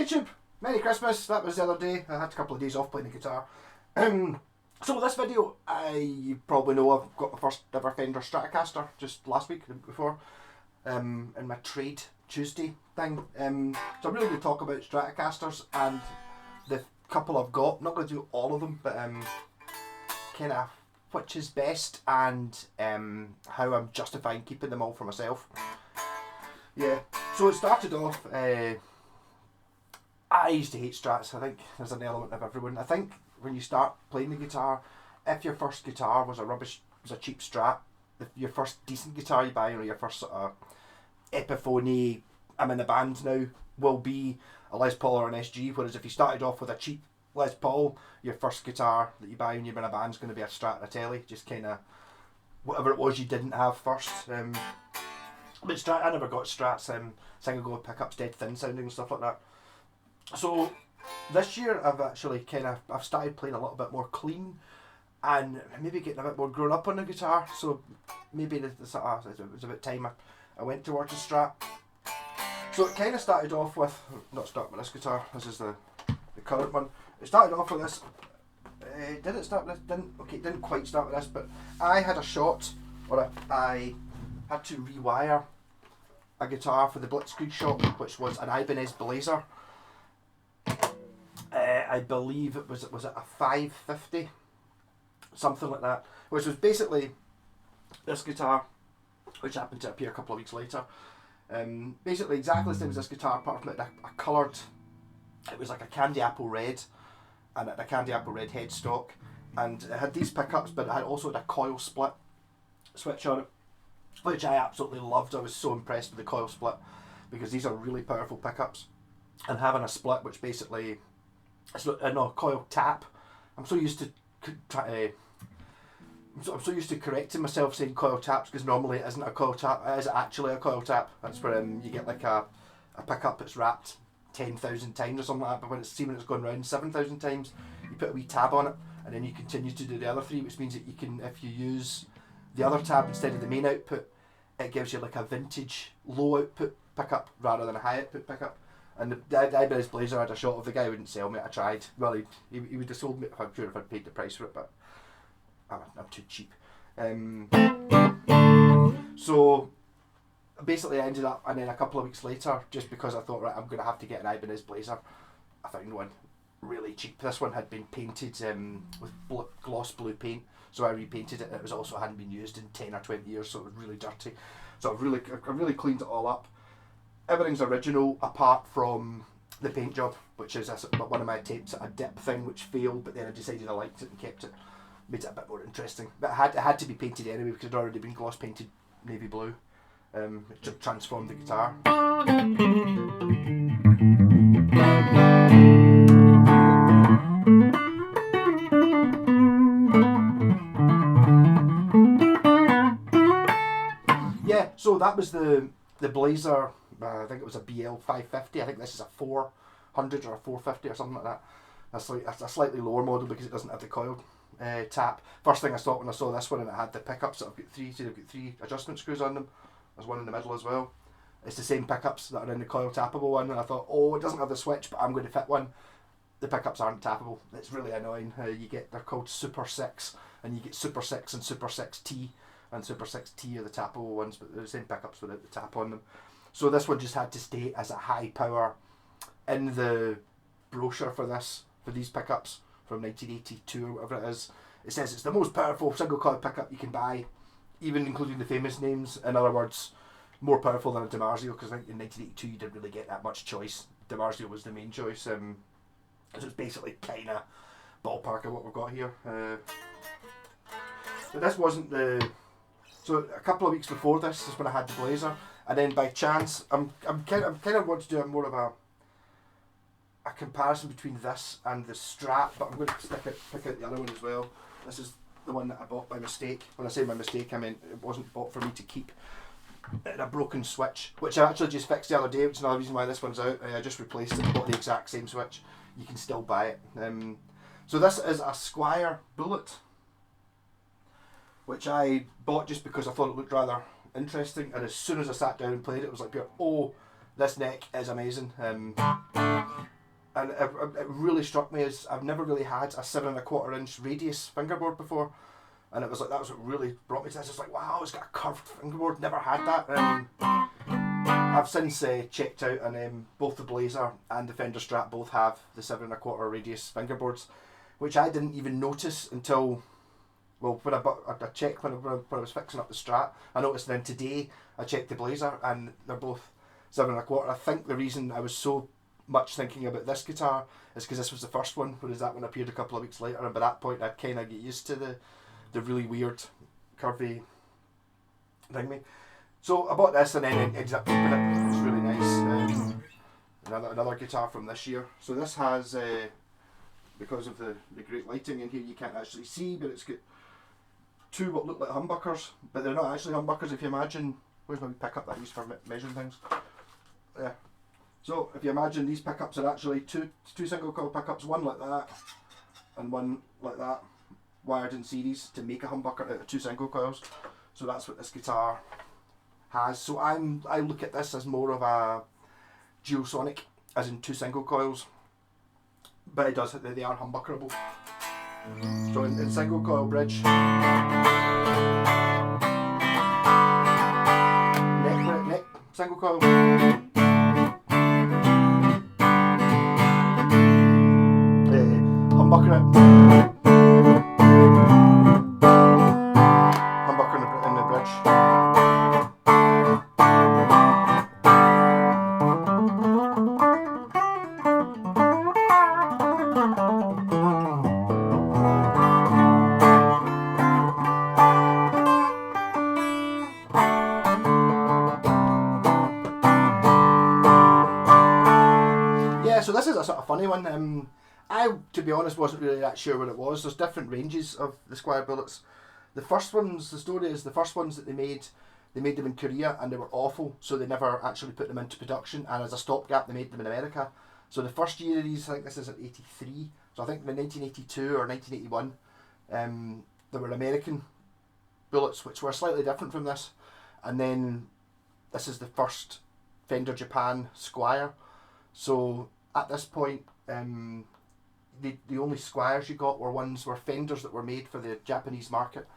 YouTube, Merry Christmas. That was the other day. I had a couple of days off playing the guitar. So this video, you probably know I've got my first ever Fender Stratocaster just last week, the week before, in my trade Tuesday thing. So I'm really going to talk about Stratocasters and the couple I've got. I'm not going to do all of them, but kind of which is best and how I'm justifying keeping them all for myself. Yeah, so it started off, I used to hate Strats. I think there's an element of everyone. I think when you start playing the guitar, if your first guitar was a cheap Strat, your first decent guitar you buy, or your first sort of Epiphone, I'm in a band now, will be a Les Paul or an SG, whereas if you started off with a cheap Les Paul, your first guitar that you buy when you're in a band is going to be a Strat or a Tele, just kind of whatever it was you didn't have first. But Strat, I never got Strats, single go pickups, dead thin sounding and stuff like that. So this year I've started playing a little bit more clean and maybe getting a bit more grown up on the guitar, so maybe it was about time I went towards a Strat. So it kind of started off with, not starting with this guitar, this is the current one. It started off with this, did it start with this? Didn't quite start with this, but I had a shot, or I had to rewire a guitar for the Blitzkrieg shop, which was an Ibanez Blazer. I believe it was a 550, something like that, which was basically this guitar, which happened to appear a couple of weeks later. Basically exactly the same as this guitar, apart from it had a coloured, it was like a candy apple red, and it had a candy apple red headstock, and it had these pickups, but it had also had a coil split switch on it, which I absolutely loved. I was so impressed with the coil split because these are really powerful pickups, and having a split which basically, no, coil tap. I'm so used to correcting myself saying coil taps, because normally it isn't a coil tap, it is actually a coil tap. That's where you get like a pickup that's wrapped 10,000 times or something like that, but when it's gone round 7,000 times, you put a wee tab on it, and then you continue to do the other three, which means that you can, if you use the other tab instead of the main output, it gives you like a vintage low output pickup rather than a high output pickup. And the Ibanez Blazer had a shot of the guy wouldn't sell me. I tried. Well, he would have sold me, I'm sure, if I'd paid the price for it, but I'm too cheap. So basically I ended up, and then a couple of weeks later, just because I thought, right, I'm going to have to get an Ibanez Blazer, I found one really cheap. This one had been painted with gloss blue paint, so I repainted it. It was also hadn't been used in 10 or 20 years, so it was really dirty. So I've really cleaned it all up. Everything's original apart from the paint job, which is one of my attempts at a dip thing which failed, but then I decided I liked it and kept it. Made it a bit more interesting. But it had to be painted anyway because it had already been gloss painted navy blue. It just transformed the guitar. Yeah, so that was the Blazer. I think it was a BL 550. I think this is a 400 or a 450 or something like that. That's a slightly lower model because it doesn't have the coil tap. First thing I thought when I saw this one, and it had the pickups that I've got three adjustment screws on them. There's one in the middle as well. It's the same pickups that are in the coil tappable one, and I thought, oh, it doesn't have the switch, but I'm going to fit one. The pickups aren't tappable. It's really annoying. They're called Super 6, and you get Super 6 and Super 6T, and Super 6T are the tappable ones, but they're the same pickups without the tap on them. So this one just had to stay as a high power. In the brochure for these pickups from 1982 or whatever it is, it says it's the most powerful single coil pickup you can buy, even including the famous names. In other words, more powerful than a DiMarzio, because I think in 1982 you didn't really get that much choice. DiMarzio was the main choice. So it's basically kind of ballpark of what we've got here. But this wasn't the... So a couple of weeks before this is when I had the Blazer, and then by chance, I'm kind of want to do more of a comparison between this and the Strat, but I'm going to pick out the other one as well. This is the one that I bought by mistake. When I say by mistake, I mean it wasn't bought for me to keep. In a broken switch, which I actually just fixed the other day, which is another reason why this one's out. I just replaced it and bought the exact same switch. You can still buy it. So this is a Squier Bullet, which I bought just because I thought it looked rather interesting, and as soon as I sat down and played it, it was like, oh, this neck is amazing. And it really struck me as I've never really had a 7 1/4 inch radius fingerboard before, and it was like that was what really brought me to this. It's like, wow, it's got a curved fingerboard. Never had that. I've since checked out, and both the Blazer and the Fender Strat both have the 7 1/4 radius fingerboards, which I didn't even notice until, well, when I checked when I was fixing up the Strat. I noticed. Then today I checked the Blazer, and they're both 7 1/4. I think the reason I was so much thinking about this guitar is because this was the first one, whereas that one appeared a couple of weeks later, and by that point I'd kind of get used to the really weird curvy thingy. So I bought this and then ended up keeping it. It's really nice. Another guitar from this year. So this has, because of the great lighting in here, you can't actually see, but it's got two what look like humbuckers, but they're not actually humbuckers. If you imagine, where's my pickup that I use for measuring things? Yeah. So if you imagine, these pickups are actually two single coil pickups, one like that and one like that, wired in series to make a humbucker out of two single coils. So that's what this guitar has. So I look at this as more of a Geosonic, as in two single coils, but it does, they are humbuckerable. So in single coil bridge, neck, single coil, humbucker in the bridge. So this is a sort of funny one. I, to be honest, wasn't really that sure what it was. There's different ranges of the Squier bullets. The first ones, the story is the first ones that they made them in Korea and they were awful, so they never actually put them into production, and as a stopgap they made them in America. So the first year of these, I think this is at 83, so I think in 1982 or 1981, there were American bullets which were slightly different from this, and then this is the first Fender Japan Squier. So at this point, the only Squiers you got were Fenders that were made for the Japanese market,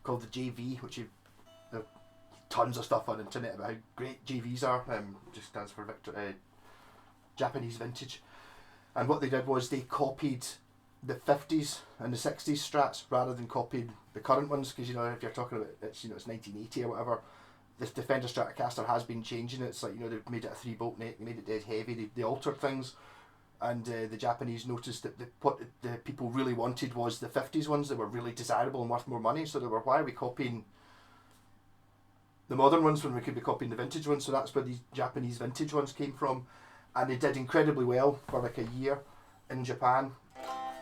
called the JV, which there's tons of stuff on the internet about how great JVs are. Just stands for Japanese vintage. And what they did was they copied the 50s and the 60s Strats rather than copied the current ones, because if you're talking about it's 1980 or whatever, the Fender Stratocaster has been changing. It's like they've made it a 3-bolt neck, they made it dead heavy, they altered things. And the Japanese noticed that what the people really wanted was the 50s ones that were really desirable and worth more money. So they were, why are we copying the modern ones when we could be copying the vintage ones? So that's where these Japanese vintage ones came from. And they did incredibly well for like a year in Japan.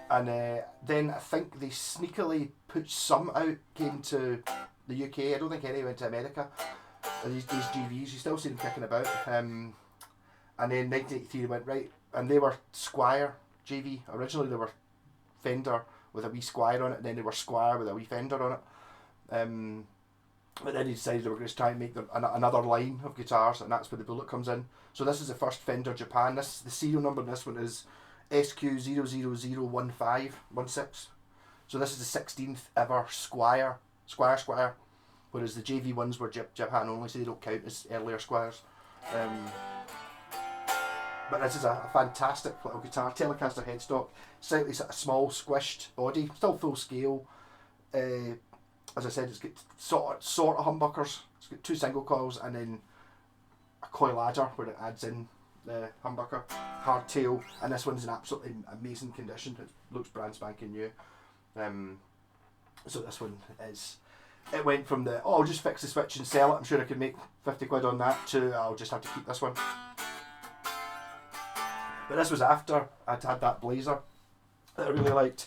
And then I think they sneakily put some out, came to the UK. I don't think any went to America. These GVs, you still see them kicking about. And then 1983 they went, right, and they were Squier JV. Originally they were Fender with a wee Squier on it, and then they were Squier with a wee Fender on it. But then he decided they were going to try and make another line of guitars, and that's where the bullet comes in. So this is the first Fender Japan. The serial number on this one is SQ0001516. So this is the 16th ever Squier, whereas the JV ones were Japan only, so they don't count as earlier Squiers. But this is a fantastic little guitar, Telecaster headstock, slightly sort of small, squished body, still full scale. As I said, it's got sort of humbuckers. It's got two single coils and then a coil adder where it adds in the humbucker, hardtail, and this one's in absolutely amazing condition. It looks brand spanking new. So this one is. It went from I'll just fix the switch and sell it, I'm sure I could make 50 quid on that, to I'll just have to keep this one. But this was after I'd had that Blazer that I really liked.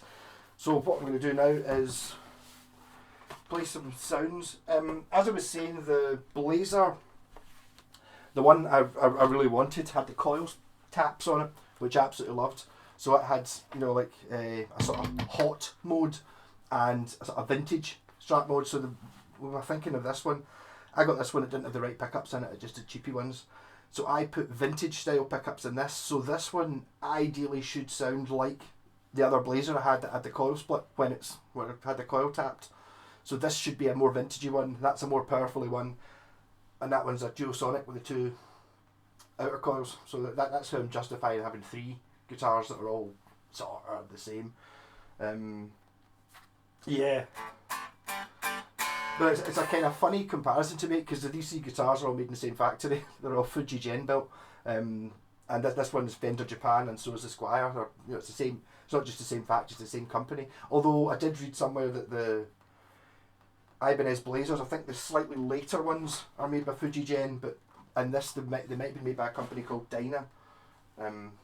So what I'm going to do now is play some sounds. As I was saying, the Blazer, the one I really wanted, had the coils taps on it, which I absolutely loved. So it had a sort of hot mode and a sort of vintage Strat mode. So we were thinking of this one. I got this one, it didn't have the right pickups in it, it just had cheapy ones. So I put vintage style pickups in this. So this one ideally should sound like the other Blazer I had that had the coil split when it had the coil tapped. So this should be a more vintagey one. That's a more powerfully one, and that one's a dual sonic with the 2 outer coils. So that's how I'm justifying having 3 guitars that are all sort of the same. Yeah. But it's a kind of funny comparison to make because the DC guitars are all made in the same factory. They're all fujigen built, and this one is Fender Japan, and so is the Squier. It's the same. It's not just the same factory; it's the same company. Although I did read somewhere that the Ibanez Blazers, I think the slightly later ones are made by Fujigen, and they might be made by a company called Dyna.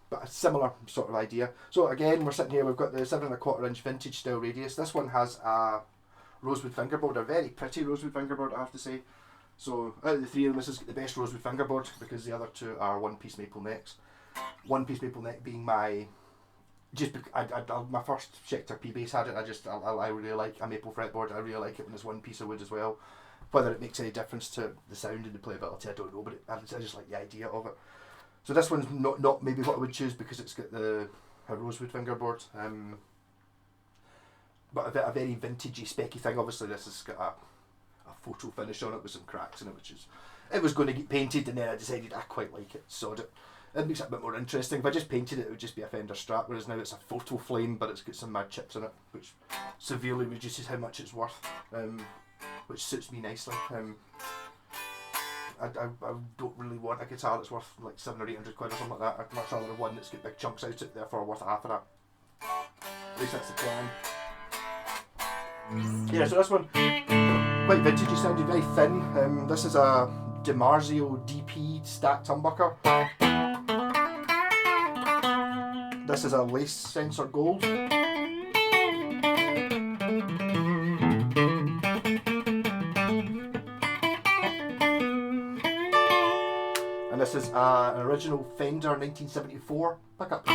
But a similar sort of idea. So again, we're sitting here. We've got the 7¼ inch vintage style radius. This one has a rosewood fingerboard, a very pretty rosewood fingerboard, I have to say. So out of the 3 of them, this has got the best rosewood fingerboard because the other 2 are 1-piece maple necks. 1-piece maple neck being my my first Schecter P bass had it. I really like a maple fretboard. I really like it when it's 1 piece of wood as well. Whether it makes any difference to the sound and the playability, I don't know, but I just like the idea of it. So this one's not maybe what I would choose because it's got a rosewood fingerboard. But a very vintagey, specky thing. Obviously, this has got a photo finish on it with some cracks in it, it was going to get painted, and then I decided I quite like it, sod it. It makes it a bit more interesting. If I just painted it, it would just be a Fender Strat, whereas now it's a fotoflame, but it's got some mad chips in it, which severely reduces how much it's worth, which suits me nicely. I don't really want a guitar that's worth like 700 or 800 quid or something like that. I'd much rather have one that's got big chunks out it, therefore worth half of that. At least that's the plan. Yeah, so this one, quite vintagey sounding, very thin. This is a DiMarzio DP stacked humbucker. This is a lace sensor gold. And this is an original Fender 1974 pickup.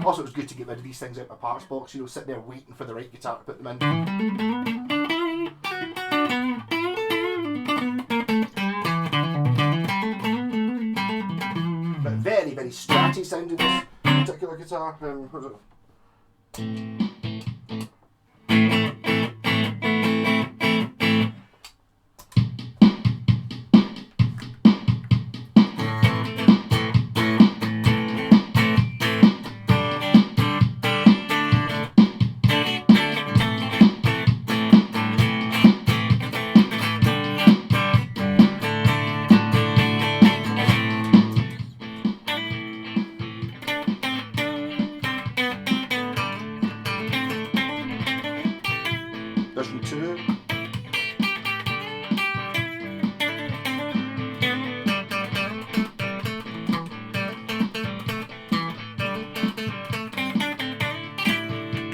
Also, it was good to get rid of these things out of my parts box, sitting there waiting for the right guitar to put them in. But very, very stratty sounding this particular guitar. What is it? Version 2.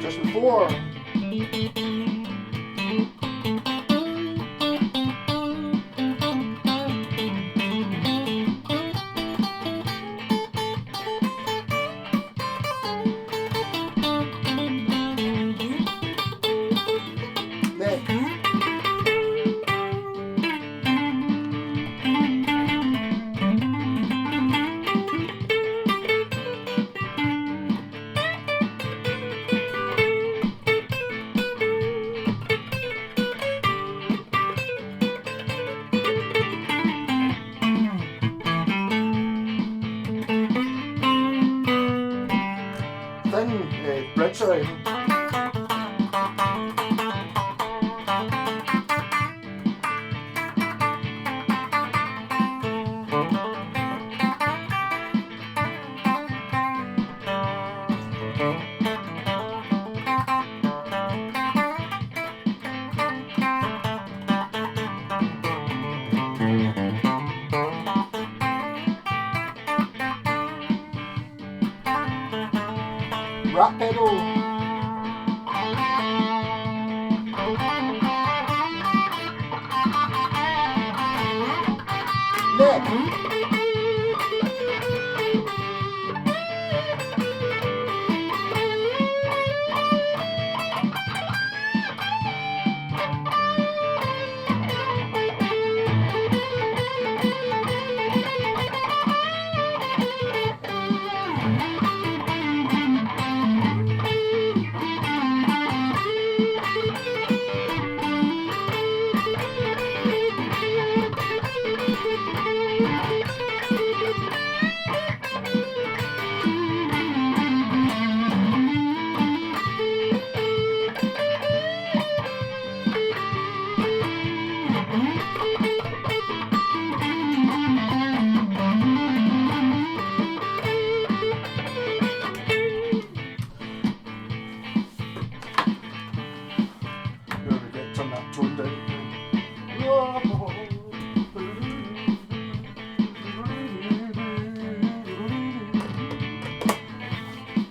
Version 4. Bridge around. Rat pedal. Neck. Turn that tone down.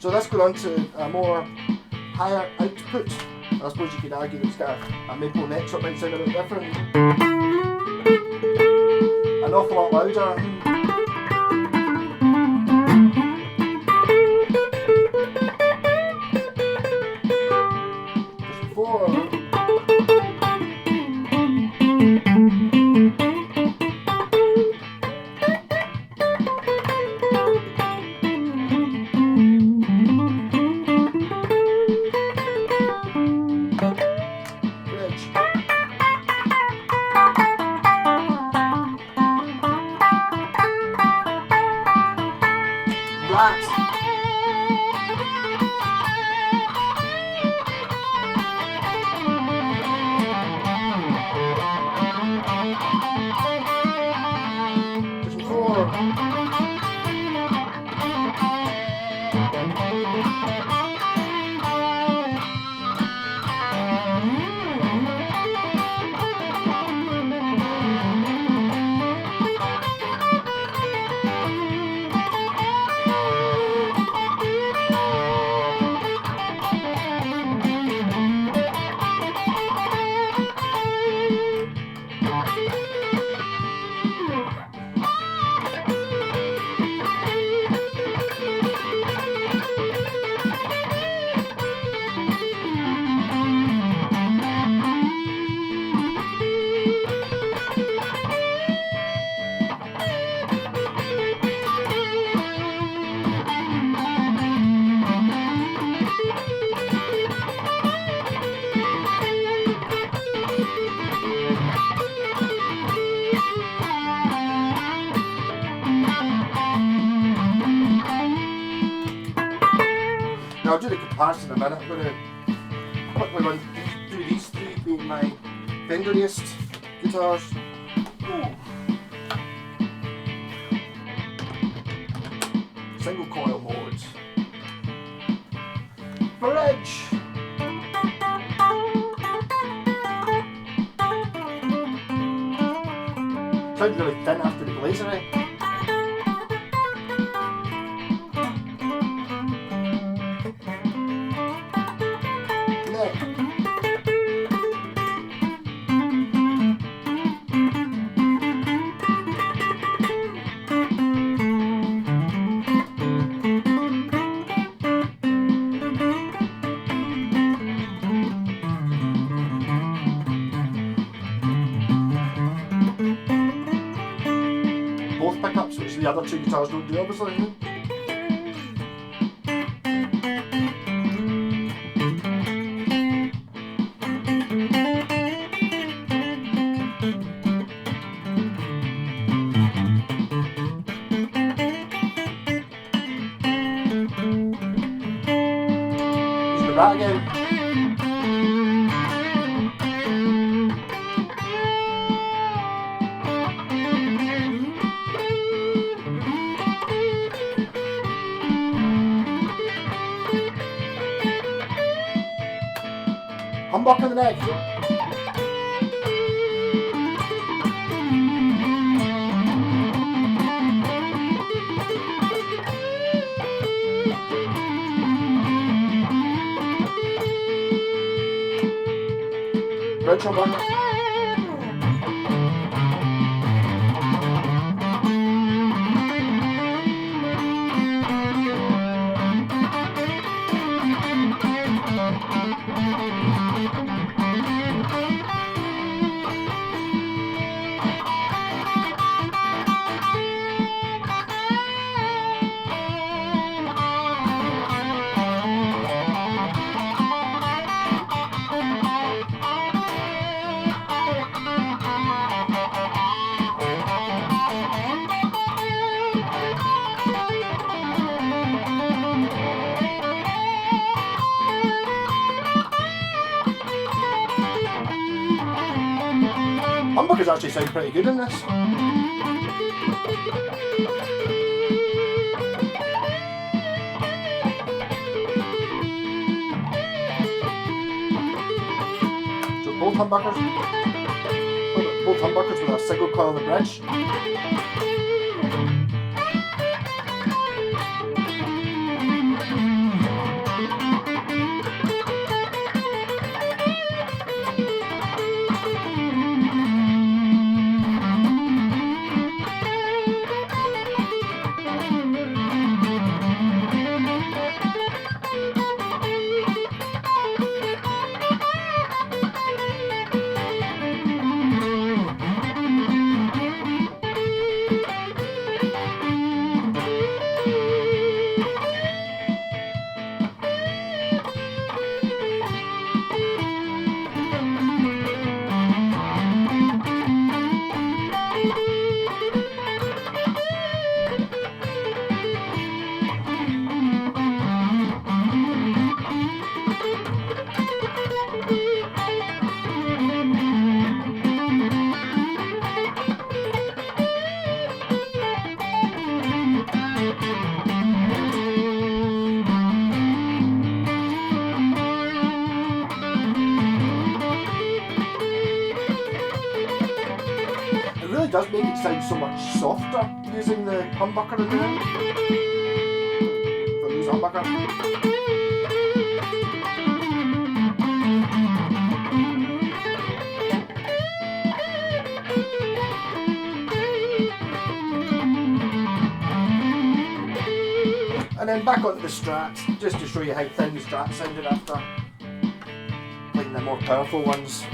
So this goes on to a more higher output. I suppose you could argue that it's got a maple neck, so it might sound a bit different. An awful lot louder. Just before. Now I'll do the comparison in a minute. I'm going to quickly run through these three being my Fenderiest guitars. Single coil modes. Bridge. Sounds really thin after the glazery. Both pickups, which the other two guitars don't do, obviously. Using the Rat again. Humbuck in the neck. Red humbucker. humbuckers actually sound pretty good in this. So both humbuckers with a single coil on the bridge. It really does make it sound so much softer using the humbucker in there. If I lose a humbucker. And then back onto the Strat, just to show you how thin the Strat sounded after playing the more powerful ones.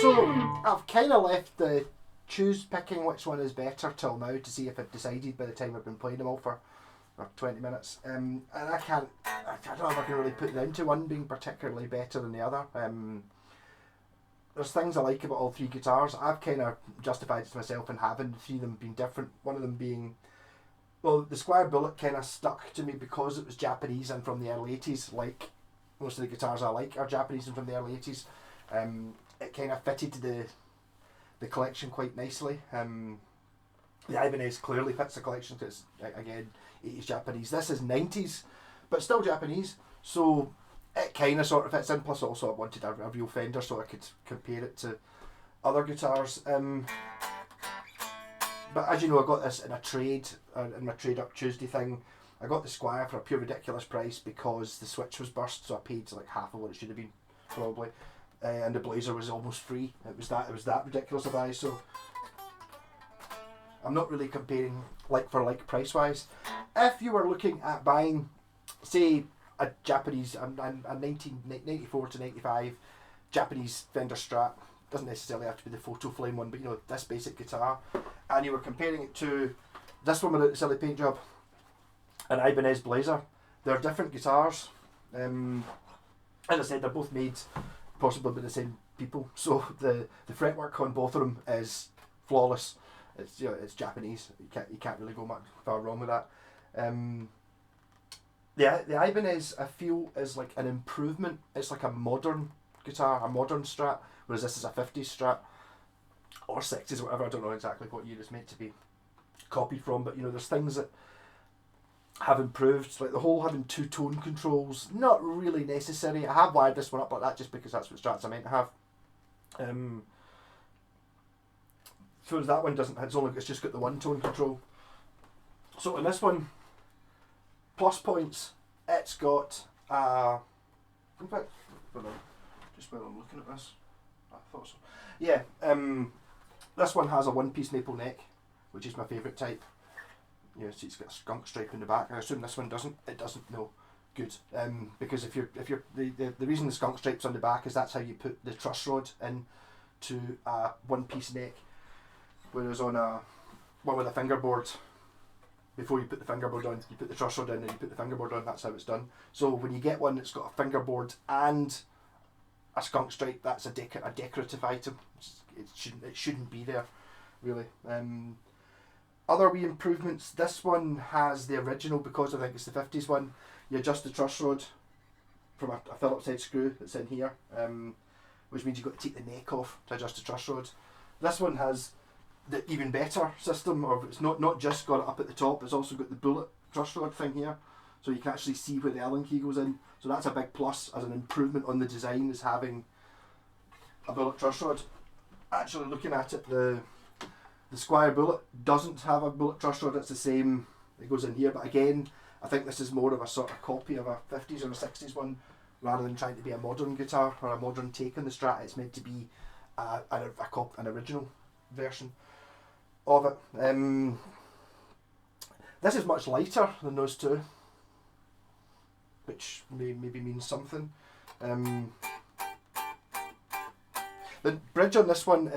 So I've kind of left the picking which one is better till now to see if I've decided by the time I've been playing them all for 20 minutes. And I don't know if I can really put down to one being particularly better than the other. There's things I like about all three guitars. I've kind of justified it to myself in having the three of them being different. One of them being, well, the Squier Bullet kind of stuck to me because it was Japanese and from the early 80s, like most of the guitars I like are Japanese and from the early 80s. It kind of fitted the collection quite nicely. The Ibanez clearly fits the collection because, again, 80s Japanese. This is 90s, but still Japanese, so it kind of sort of fits in. Plus, also I wanted a real Fender so I could compare it to other guitars. But as you know, I got this in a trade, in my Trade Up Tuesday thing. I got the Squier for a pure ridiculous price because the switch was burst, so I paid like half of what it should have been, probably. and the Blazer was almost free. It was that ridiculous a buy. So I'm not really comparing like for like price wise. If you were looking at buying, say, a Japanese, a 1994 to 95 Japanese Fender Strat, doesn't necessarily have to be the fotoflame one, but you know, this basic guitar, and you were comparing it to this one without the silly paint job, an Ibanez Blazer, they're different guitars. As I said, they're both made possibly by the same people, so the fretwork on both of them is flawless. It's, you know, it's Japanese. You can't really go much far wrong with that. The Ibanez, I feel, is like an improvement. It's like a modern guitar, a modern Strat, whereas this is a 50s Strat or 60s, whatever. I don't know exactly what year it's meant to be copied from, but you know, there's things that have improved, like the whole having two tone controls, not really necessary. I have wired this one up like that just because that's what Strats are meant to have. So that one doesn't. It's just got the one tone control. So in this one, plus points. It's got in fact, just while I'm looking at this, I thought so. Yeah. This one has a one-piece maple neck, which is my favourite type. You know, see, it's got a skunk stripe in the back. I assume this one doesn't. It doesn't. No, good. Because if you're the reason the skunk stripe's on the back is that's how you put the truss rod in to a one-piece neck. Whereas on a one with a fingerboard, before you put the fingerboard on, you put the truss rod in and you put the fingerboard on. That's how it's done. So when you get one that's got a fingerboard and a skunk stripe, that's a decorative item. It shouldn't be there, really. Other wee improvements. This one has the original, because I think it's the 50s one. You adjust the truss rod from a Phillips head screw that's in here, which means you've got to take the neck off to adjust the truss rod. This one has the even better system, or it's not just got it up at the top, it's also got the bullet truss rod thing here, so you can actually see where the Allen key goes in. So that's a big plus as an improvement on the design, is having a bullet truss rod. Actually looking at it, the Squier bullet doesn't have a bullet truss rod, it's the same, it goes in here, but again, I think this is more of a sort of copy of a 50s or a 60s one, rather than trying to be a modern guitar or a modern take on the Strat. It's meant to be an original version of it. This is much lighter than those two, which maybe means something. The bridge on this one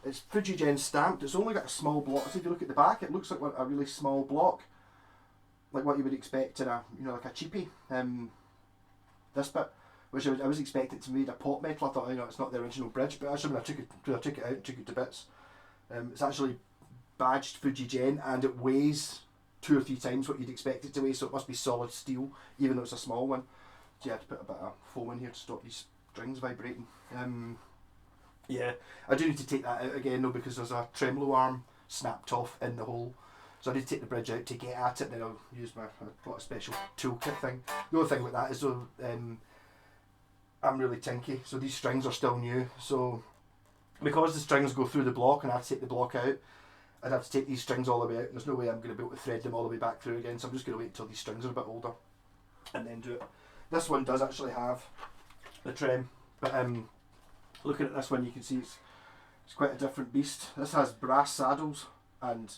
it's fujigen stamped. It's only got a small block. So if you look at the back, it looks like a really small block, like what you would expect in a, you know, like a cheapie. This bit, which I was expecting to be made of pot metal. I thought, you know, it's not the original bridge, but actually when I took it out and took it to bits, it's actually badged fujigen, and it weighs 2 or 3 times what you'd expect it to weigh, so it must be solid steel, even though it's a small one. So you had to put a bit of foam in here to stop these strings vibrating. Yeah, I do need to take that out again though, because there's a tremolo arm snapped off in the hole. So I need to take the bridge out to get at it, then I'll use I've got a special toolkit thing. The only thing with that is though, I'm really tinky, so these strings are still new. So because the strings go through the block and I have to take the block out, I'd have to take these strings all the way out, and there's no way I'm going to be able to thread them all the way back through again, so I'm just going to wait until these strings are a bit older and then do it. This one does actually have the trem, but looking at this one you can see it's quite a different beast. This has brass saddles, and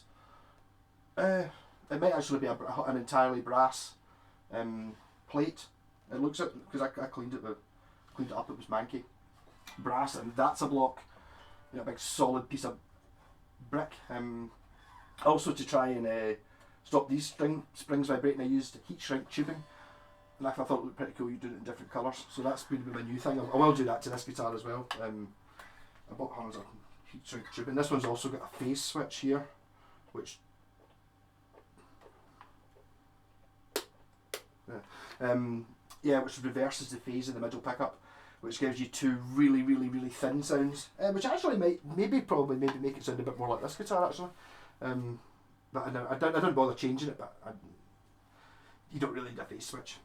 it might actually be an entirely brass plate. It looks at, because I cleaned it up, it was manky. Brass, and that's a block, you know, a big solid piece of brick. Also to try and stop these springs vibrating, I used heat shrink tubing, and I thought it looked pretty cool. You do it in different colours, so that's going to be my new thing. I will do that to this guitar as well. I bought hundreds of heat shrink tubing. This one's also got a phase switch here, which which reverses the phase in the middle pickup, which gives you 2 really, really, really thin sounds, which actually might maybe make it sound a bit more like this guitar actually. But I don't bother changing it, but you don't really need a phase switch.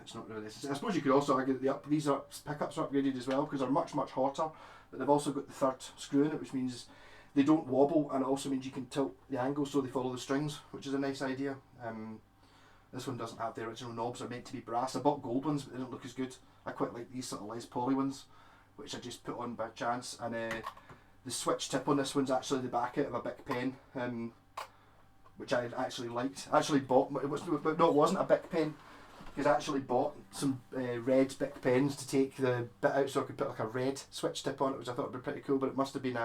It's not really necessary. I suppose you could also argue that these pickups are upgraded as well, because they're much, much hotter, but they've also got the 3rd screw in it, which means they don't wobble, and it also means you can tilt the angle so they follow the strings, which is a nice idea. This one doesn't have the original knobs, they're meant to be brass. I bought gold ones, but they don't look as good. I quite like these sort of Les Pauli ones. which I just put on by chance, and the switch tip on this one's actually the back out of a Bic pen, which I actually liked. I actually bought, it wasn't a Bic pen, because I actually bought some red Bic pens to take the bit out so I could put like a red switch tip on it, which I thought would be pretty cool, but it must have been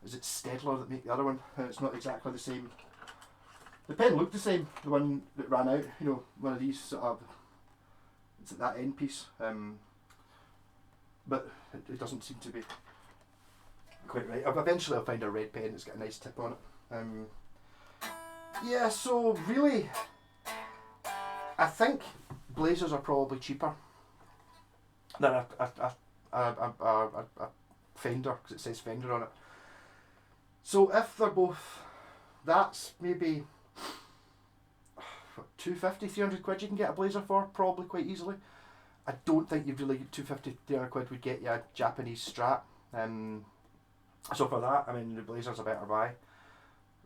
is it Stedler that make the other one? It's not exactly the same. The pen looked the same, the one that ran out, you know, one of these sort of, it's at that end piece, but it doesn't seem to be quite right. Eventually I'll find a red pen that's got a nice tip on it. Yeah, so really, I think Blazers are probably cheaper than a Fender, because it says Fender on it. So if they're both, that's maybe 250, 300 quid you can get a Blazer for, probably quite easily. I don't think you'd really get 250, 300 quid would get you a Japanese Strat. So for that, I mean, the Blazer's a better buy,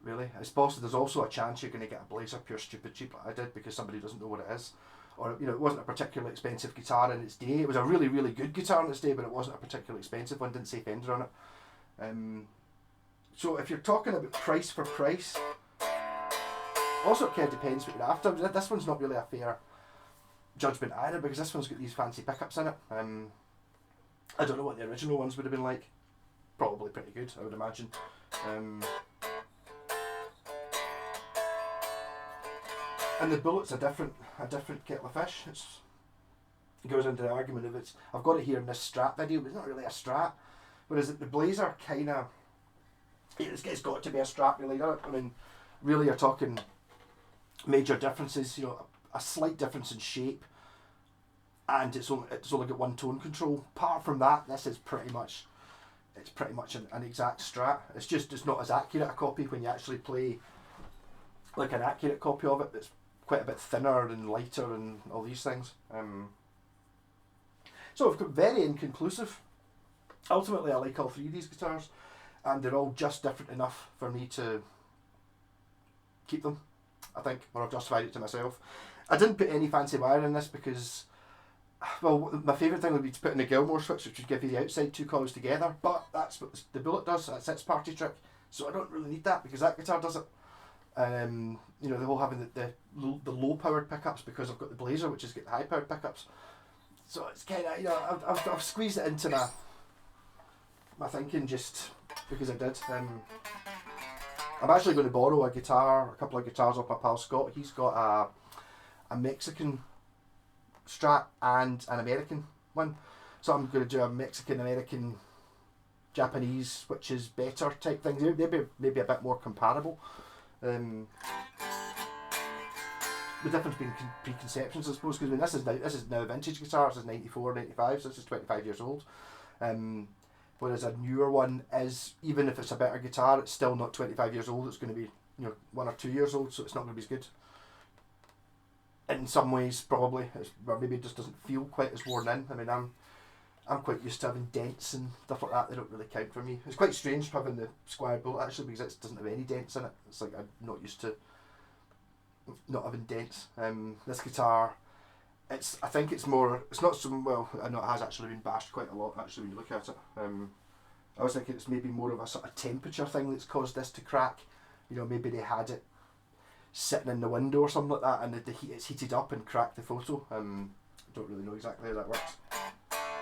really. It's possible there's also a chance you're going to get a Blazer pure stupid cheap like I did, because somebody doesn't know what it is. Or, you know, it wasn't a particularly expensive guitar in its day. It was a really, really good guitar in its day, but it wasn't a particularly expensive one, didn't say Fender on it. So if you're talking about price for price, also it kind of depends what you're after. This one's not really a fair judgment either, because this one's got these fancy pickups in it. I don't know what the original ones would have been like. Probably pretty good, I would imagine. And the bullet's a different kettle of fish. It goes into the argument of I've got it here in this Strat video, but it's not really a Strat. Whereas the Blazer kind of, it's got to be a Strat really, doesn't it? I mean, really you're talking major differences, you know, a slight difference in shape, and it's only got one tone control. Apart from that, this is pretty much an exact Strat. It's not as accurate a copy when you actually play like an accurate copy of it that's quite a bit thinner and lighter and all these things. So I've got very inconclusive. Ultimately, I like all three of these guitars, and they're all just different enough for me to keep them, I think, or I've justified it to myself. I didn't put any fancy wire in this because, well, my favourite thing would be to put in a Gilmore switch, which would give you the outside two coils together, but that's what the Bullet does. That's its party trick, so I don't really need that because that guitar does it. You know, the whole having the low powered pickups, because I've got the Blazer, which has got the high powered pickups. So it's kind of, you know, I've squeezed it into my thinking just because I did. I'm actually going to borrow a couple of guitars off my pal Scott. He's got a Mexican Strat and an American one. So I'm going to do a Mexican, American, Japanese, which is better type thing. Maybe a bit more comparable. The difference being preconceptions, I suppose, because this is now a vintage guitar. This is 94, 95, so this is 25 years old. Whereas a newer one is, even if it's a better guitar, it's still not 25 years old. It's going to be, you know, 1 or 2 years old, so it's not going to be as good. In some ways, probably, or maybe it just doesn't feel quite as worn in. I mean, I'm quite used to having dents and stuff like that. They don't really count for me. It's quite strange having the Squier Bullet actually, because it doesn't have any dents in it. It's like I'm not used to not having dents. This guitar, I think it's more, it's not some, well, I know it has actually been bashed quite a lot actually when you look at it. I was thinking it's maybe more of a sort of temperature thing that's caused this to crack. You know, maybe they had it sitting in the window or something like that, and it's heated up and cracked the photo. I don't really know exactly how that works.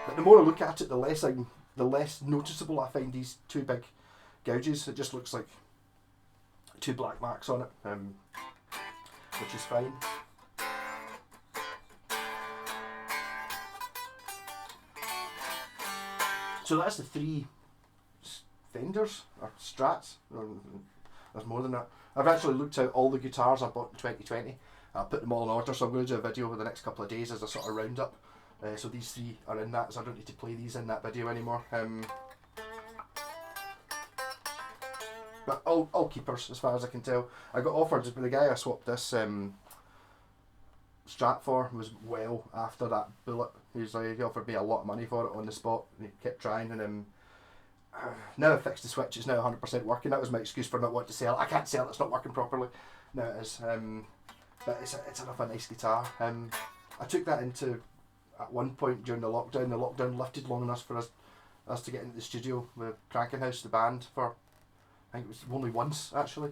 But the more I look at it, the less noticeable I find these two big gouges. It just looks like two black marks on it, which is fine. So that's the three Fenders, or Strats. There's more than that. I've actually looked out all the guitars I bought in 2020. I'll put them all in order, so I'm going to do a video over the next couple of days as a sort of roundup. So these three are in that, so I don't need to play these in that video anymore. But all keepers, as far as I can tell. I got offered, but the guy I swapped this Strat for was well after that Bullet. He offered me a lot of money for it on the spot, and he kept trying, and now I've fixed the switch, it's now 100% working. That was my excuse for not wanting to sell it. I can't sell it, it's not working properly. Now it is. But it's enough a nice guitar. I took that into at one point during the lockdown lifted long enough for us to get into the studio with Cranking House, the band, for I think it was only once actually,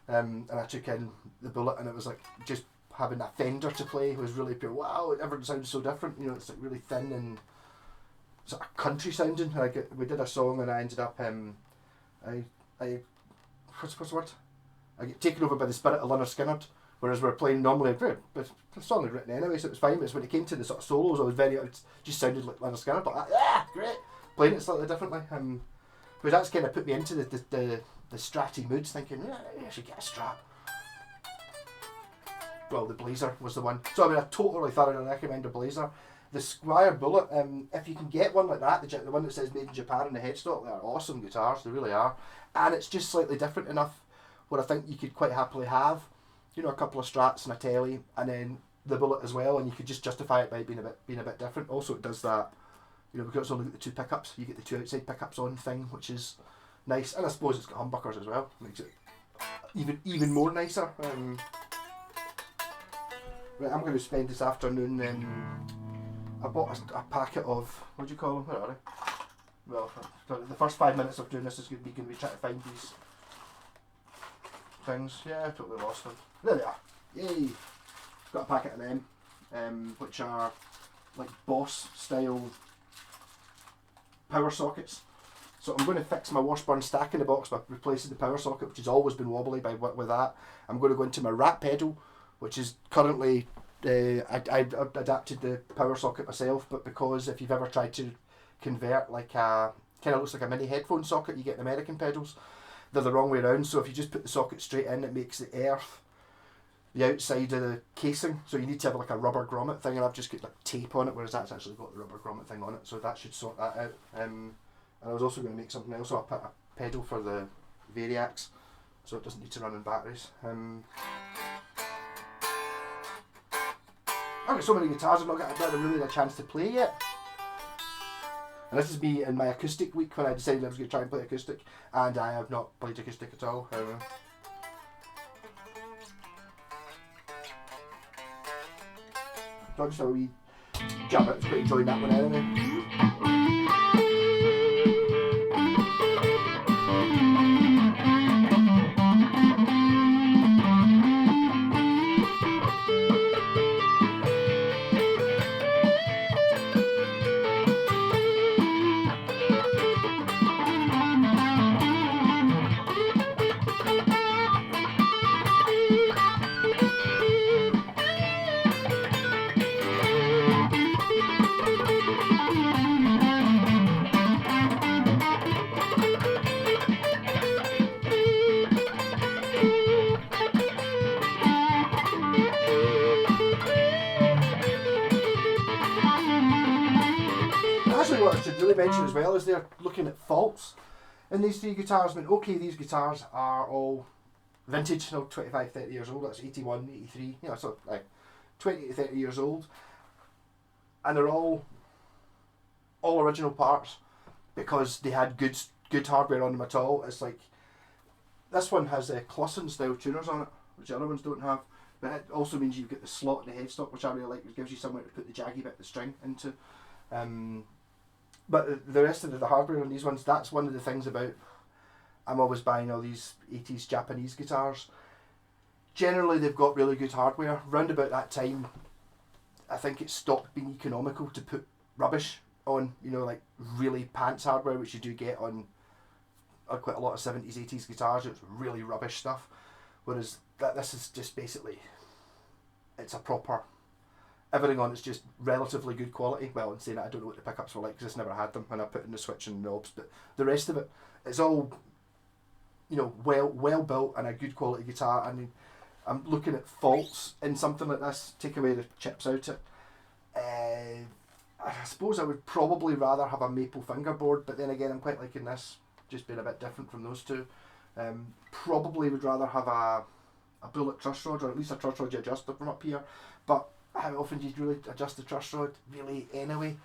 and I took in the Bullet, and it was like just having a Fender to play was really pure. Wow, everything sounds so different. You know, it's like really thin and sort of country sounding. We did a song, and I ended up I what's the word? I get taken over by the spirit of Leonard Skinner. Whereas we're playing normally, but the song had written anyway, so it was fine. But when it came to the sort of solos, it just sounded like Leonard Skinner. But great, playing it slightly differently. But that's kind of put me into the Stratty moods, thinking, I should get a Strat. Well, the Blazer was the one. So I mean, I totally thoroughly recommend a Blazer. The Squier Bullet, if you can get one like that, the one that says made in Japan on the headstock, they're awesome guitars, they really are. And it's just slightly different enough where I think you could quite happily have, you know, a couple of Strats and a Telly, and then the Bullet as well, and you could just justify it by being a bit different. Also, it does that, you know, because it's only got the two pickups, you get the two outside pickups on thing, which is nice. And I suppose it's got humbuckers as well, makes it even more nicer. Right, I'm going to spend this afternoon. I bought a packet of, what do you call them? Where are they? Well, the first 5 minutes of doing this is going to be trying to find these things. Yeah, I totally lost them. There they are. Yay! Got a packet of them, which are like Boss style power sockets. So I'm going to fix my Washburn stack in the box by replacing the power socket, which has always been wobbly with that. I'm going to go into my rat pedal, which is currently, I adapted the power socket myself, but because if you've ever tried to convert like a, kind of looks like a mini headphone socket you get in American pedals, they're the wrong way around. So if you just put the socket straight in, it makes the earth the outside of the casing, so you need to have like a rubber grommet thing, and I've just got like tape on it, whereas that's actually got the rubber grommet thing on it, so that should sort that out. And I was also going to make something else, so I put a pedal for the Variacs, so it doesn't need to run on batteries. I've got so many guitars I've not got really a chance to play yet. And this is me in my acoustic week when I decided I was going to try and play acoustic, and I have not played acoustic at all. So just a wee jam it, quite enjoying that one anyway. What I should really mention as well is they're looking at faults in these three guitars. I mean, okay, these guitars are all vintage, you know, 25, 30 years old. That's 81, 83, you know, so like 20 to 30 years old. And they're all original parts because they had good hardware on them at all. It's like, this one has Clausen style tuners on it, which the other ones don't have. But it also means you've got the slot in the headstock, which I really like. It gives you somewhere to put the jaggy bit of the string into. But the rest of the hardware on these ones, that's one of the things about, I'm always buying all these 80s Japanese guitars. Generally they've got really good hardware. Round about that time, I think it stopped being economical to put rubbish on, you know, like really pants hardware, which you do get on quite a lot of 70s, 80s guitars. It's really rubbish stuff. Whereas this is just basically, it's a proper, everything on it's just relatively good quality. Well, in saying that, I don't know what the pickups were like because I never had them when I put in the switch and knobs, but the rest of it, it's all, you know, well built and a good quality guitar. I mean, I'm looking at faults in something like this. Take away the chips out it. I suppose I would probably rather have a maple fingerboard, but then again, I'm quite liking this, just being a bit different from those two. Probably would rather have a bullet truss rod, or at least a truss rod you adjust it from up here, but how often do you really adjust the truss rod really anyway?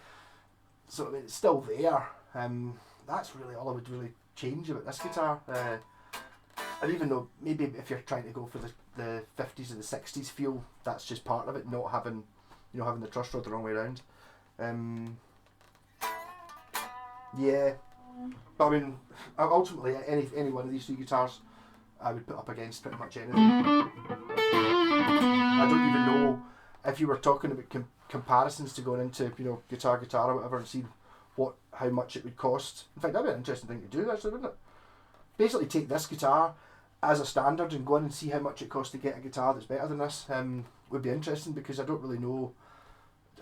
So I mean, it's still there. That's really all I would really change about this guitar. And even though maybe if you're trying to go for the 50s and the 60s feel, that's just part of it, not having, you know, having the truss rod the wrong way around. Yeah, but I mean, ultimately, any one of these three guitars, I would put up against pretty much anything. I don't even know if you were talking about comparisons to going into, you know, guitar or whatever, and see how much it would cost. In fact, that'd be an interesting thing to do, actually, wouldn't it? Basically, take this guitar as a standard and go in and see how much it costs to get a guitar that's better than this. Would be interesting, because I don't really know.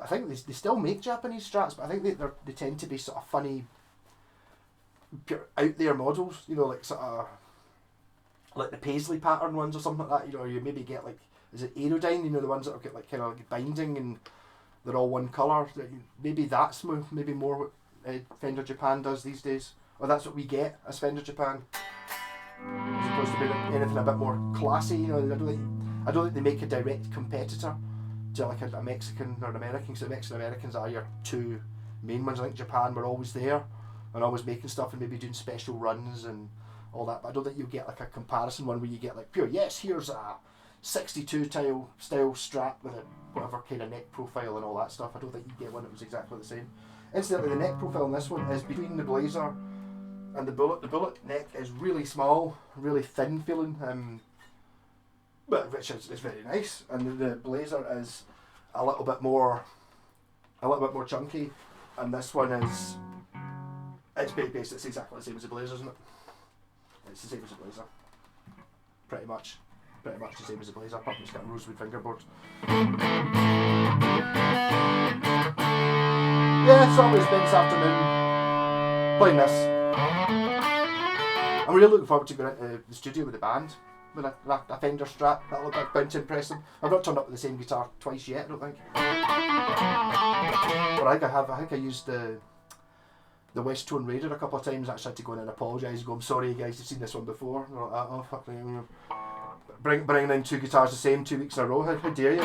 I think they still make Japanese Strats, but I think they tend to be sort of funny, pure out there models. You know, like sort of like the paisley pattern ones or something like that. You know, you maybe get like, is it Aerodyne? You know, the ones that have got like kind of like binding and they're all one colour. Maybe that's maybe more what Fender Japan does these days, or that's what we get as Fender Japan, as opposed to being anything a bit more classy. You know, I don't think they make a direct competitor to like a Mexican or an American. So the Mexican Americans are your two main ones. I think Japan were always there and always making stuff and maybe doing special runs and all that. But I don't think you'll get like a comparison one where you get like pure, yes, here's a 62 style Strat with a whatever kind of neck profile and all that stuff. I don't think you get one that was exactly the same. Incidentally, the neck profile on this one is between the Blazer and the Bullet. The Bullet neck is really small, really thin feeling, but which is very nice. And the Blazer is a little bit more chunky, and this one is, it's basically it's exactly the same as the Blazer, isn't it? It's the same as the Blazer, pretty much the same as the Blazer, apart from it's got a rosewood fingerboard. Yeah, so we spent this afternoon playing this. I'm really looking forward to going into the studio with the band with a Fender Strat. That'll be bound to impress them. I've not turned up with the same guitar twice yet, I don't think. But I think I used the West Tone Raider a couple of times. I actually had to go in and apologise and go, I'm sorry you guys, you've seen this one before. And like, oh fuck me. Bringing in two guitars the same 2 weeks in a row, how dare you?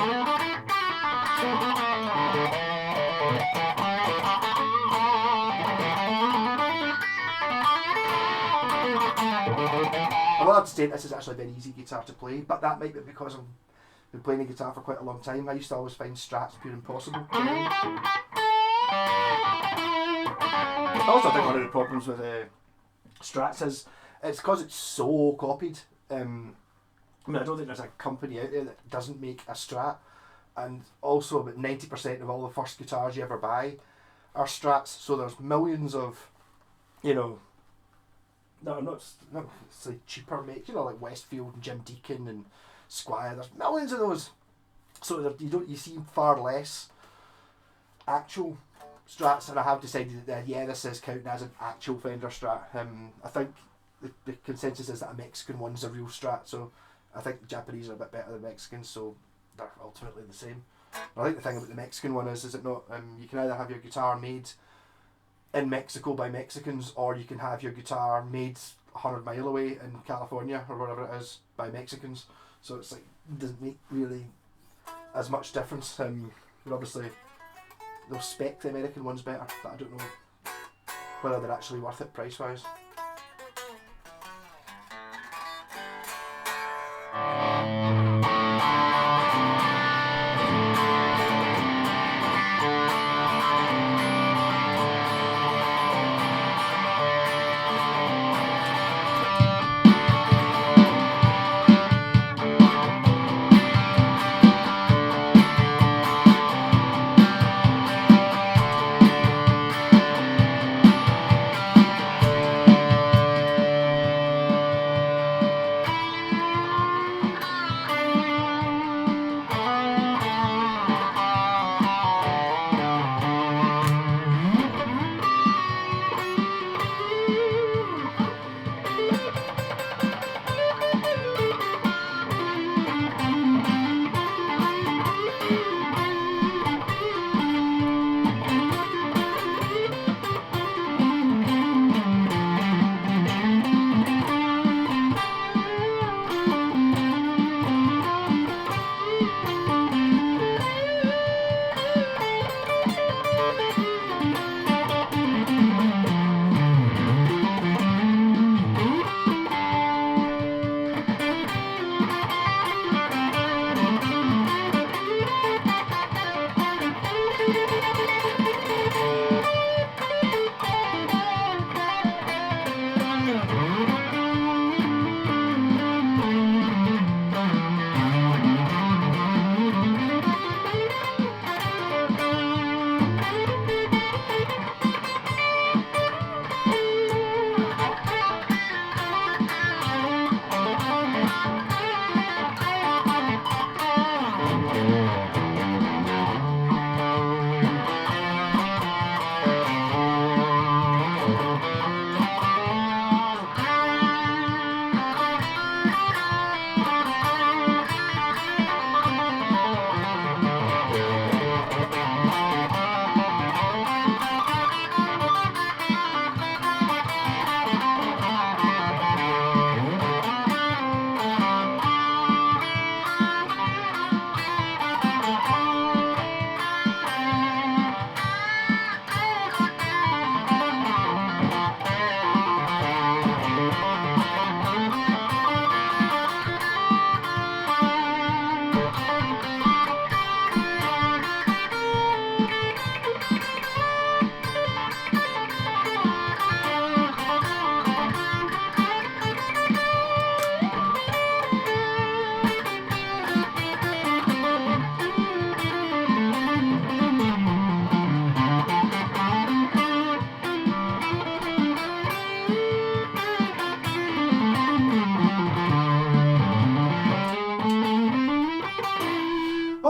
I'm allowed to say this is actually a very easy guitar to play, but that might be because I've been playing the guitar for quite a long time. I used to always find Strats pure impossible. I also think one of the problems with Strats is it's because it's so copied. I mean, I don't think there's a company out there that doesn't make a Strat, and also about 90% of all the first guitars you ever buy are Strats. So there's millions of, you know, not say cheaper make, you know, like Westfield and Jim Deacon and Squier. There's millions of those. So you see far less actual Strats, and I have decided that yeah, this is counting as an actual Fender Strat. I think the consensus is that a Mexican one's a real Strat, so I think the Japanese are a bit better than Mexicans, so they're ultimately the same. I think the thing about the Mexican one is it not, you can either have your guitar made in Mexico by Mexicans, or you can have your guitar made 100 mile away in California or wherever it is by Mexicans. So it's like, it doesn't make really as much difference. But obviously they'll spec the American ones better, but I don't know whether they're actually worth it price wise.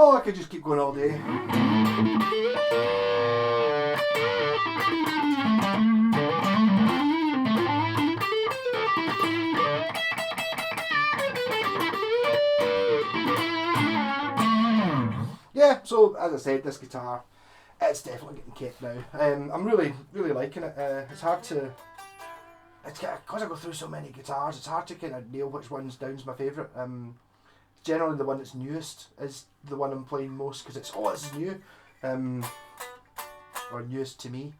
Oh, I could just keep going all day. Yeah, so as I said, this guitar, it's definitely getting kept now. I'm really liking it. It's hard to, because I go through so many guitars, it's hard to kind of nail which one's down's my favourite. Generally the one that's newest is the one I'm playing most, because it's, oh, this is new, or newest to me.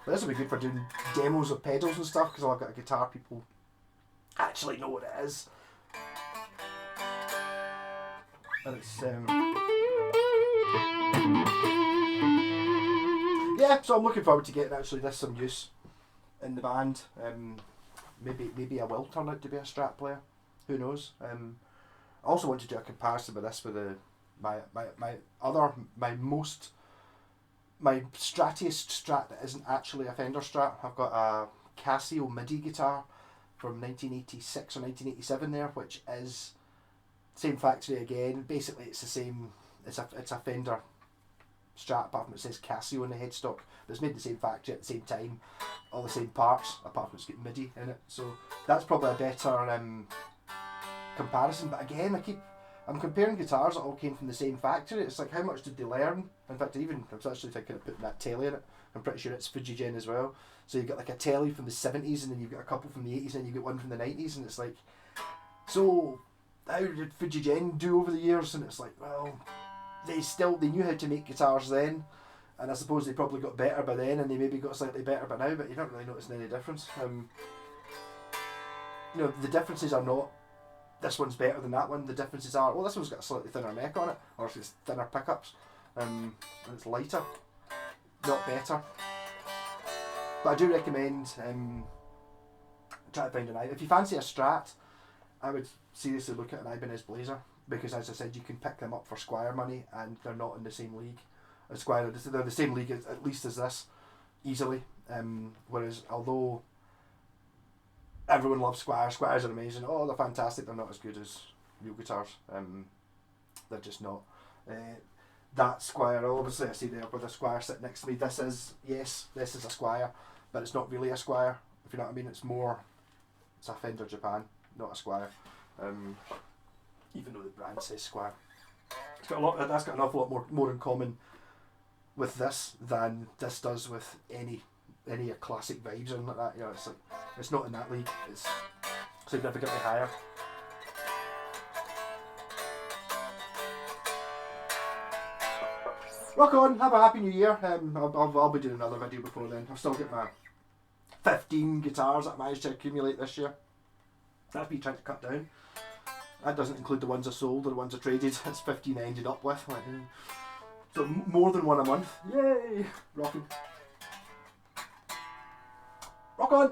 But this will be good for doing demos of pedals and stuff, because I've got a guitar people actually know what it is. And it's yeah, so I'm looking forward to getting actually this some use in the band. Maybe I will turn out to be a Strat player. Who knows? I also want to do a comparison with this with my strattiest Strat that isn't actually a Fender Strat. I've got a Casio MIDI guitar from 1986 or 1987 there, which is same factory again. Basically, it's the same. It's a Fender Strat, apart from it says Casio in the headstock. But it's made in the same factory at the same time, all the same parts, apart from it's got MIDI in it. So that's probably a better comparison. But again, I'm comparing guitars that all came from the same factory. It's like, how much did they learn? In fact, I was actually thinking of putting that telly in it. I'm pretty sure it's fujigen as well. So you've got like a telly from the 70s, and then you've got a couple from the 80s, and then you've got one from the 90s, and it's like, so how did fujigen do over the years? And it's like, well, they knew how to make guitars then, and I suppose they probably got better by then, and they maybe got slightly better by now, but you're not really noticing any difference. You know, the differences are not, this one's better than that one. The differences are, well, this one's got a slightly thinner neck on it, or it's thinner pickups, and it's lighter, not better. But I do recommend try to find an Ibanez. If you fancy a Strat, I would seriously look at an Ibanez Blazer, because as I said, you can pick them up for Squier money, and they're not in the same league as Squier. They're the same league at least as this, easily. Whereas although everyone loves Squiers are amazing, oh, they're fantastic, they're not as good as real guitars. They're just not. That Squier, obviously I see there with a Squier sitting next to me, this is a Squier, but it's not really a Squier, if you know what I mean. It's a Fender Japan, not a Squier. Even though the brand says Squier. That's got an awful lot more in common with this than this does with any classic vibes or anything like that. You know, it's like, it's not in that league. It's significantly higher. Rock on, have a happy new year. I'll be doing another video before then. I've still got my 15 guitars that I managed to accumulate this year. That's me trying to cut down. That doesn't include the ones I sold or the ones I traded. It's 15 I ended up with. So more than one a month. Yay! Rocking. Rock on!